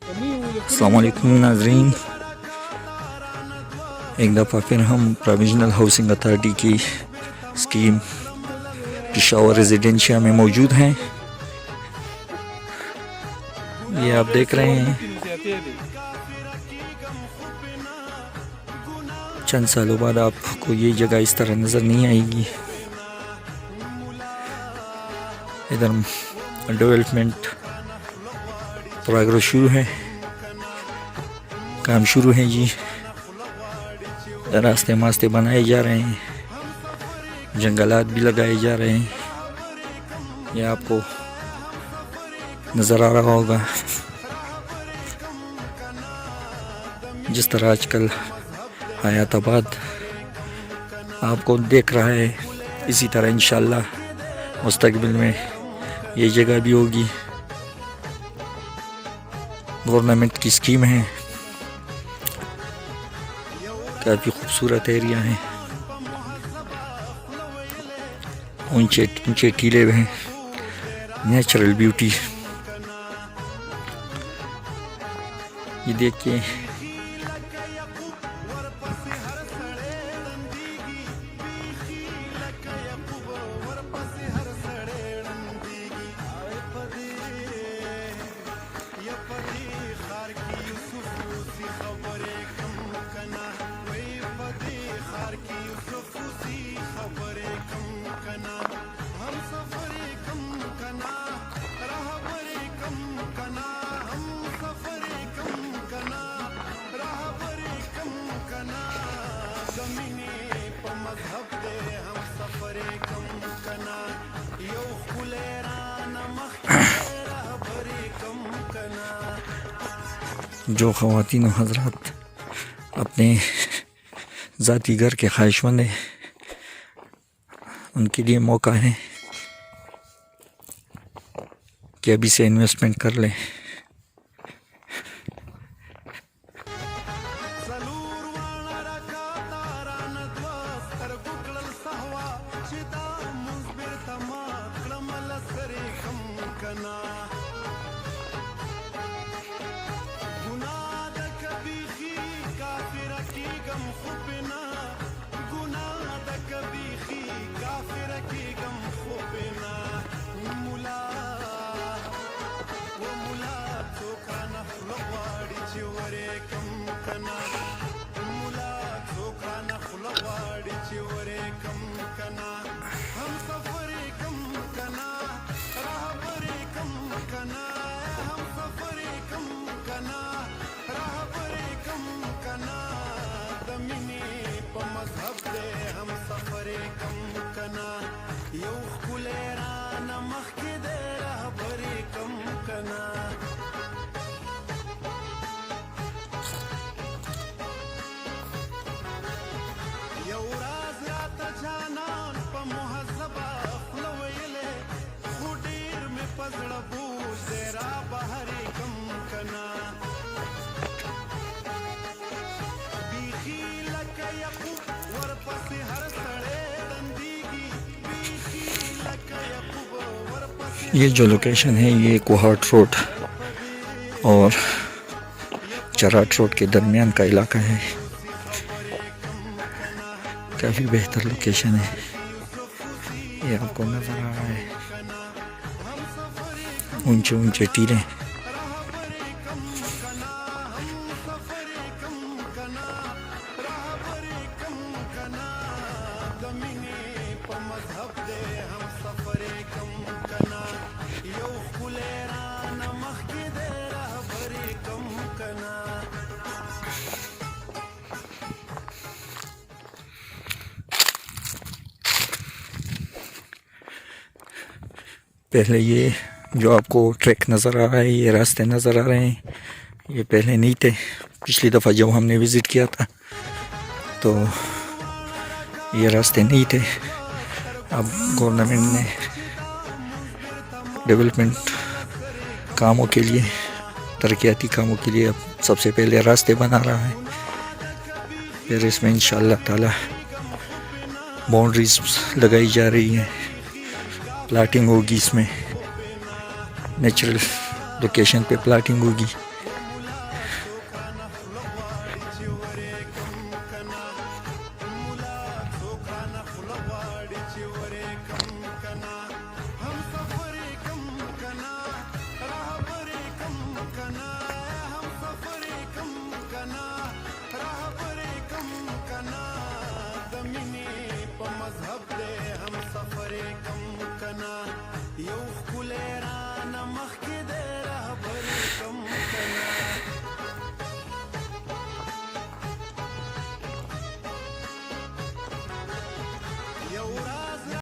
अस्सलाम वालेकुम नाजरीन, एक दफ़ा फिर हम प्रोविजनल हाउसिंग अथॉरिटी की स्कीम पेशावर रेजिडेंशिया में मौजूद हैं। ये आप देख रहे हैं, चंद सालों बाद आपको ये जगह इस तरह नज़र नहीं आएगी। इधर डेवलपमेंट प्रोग्रेस शुरू है, काम शुरू है जी। रास्ते मास्ते बनाए जा रहे हैं, जंगलात भी लगाए जा रहे हैं। ये आपको नज़र आ रहा होगा जिस तरह आजकल हयाताबाद आपको देख रहा है, इसी तरह इंशाल्लाह मुस्तकबिल में ये जगह भी होगी। गवर्नमेंट की स्कीम है, काफ़ी खूबसूरत एरिया है, ऊंचे ऊंचे टीले हैं, नेचुरल ब्यूटी। ये देखिए, जो ख़वातीन व हज़रात अपने ज़ाती घर के ख्वाहिशमंद हैं, उनके लिए मौका है कि अभी से इन्वेस्टमेंट कर लें। ये जो लोकेशन है, ये कोहाट रोड और चराट रोड के दरमियान का इलाका है। काफ़ी बेहतर लोकेशन है, ये आपको नज़र आ रहा है, ऊंचे ऊंचे टीले। पहले ये जो आपको ट्रैक नज़र आ रहा है, ये रास्ते नज़र आ रहे हैं, ये पहले नहीं थे। पिछली दफ़ा जब हमने विज़िट किया था तो ये रास्ते नहीं थे। अब गवर्नमेंट ने डेवलपमेंट कामों के लिए, तरक्याती कामों के लिए अब सबसे पहले रास्ते बना रहा है। फिर इसमें इंशाअल्लाह ताला बाउंड्रीज लगाई जा रही है, प्लाटिंग होगी, इसमें नेचुरल लोकेशन पे प्लाटिंग होगी।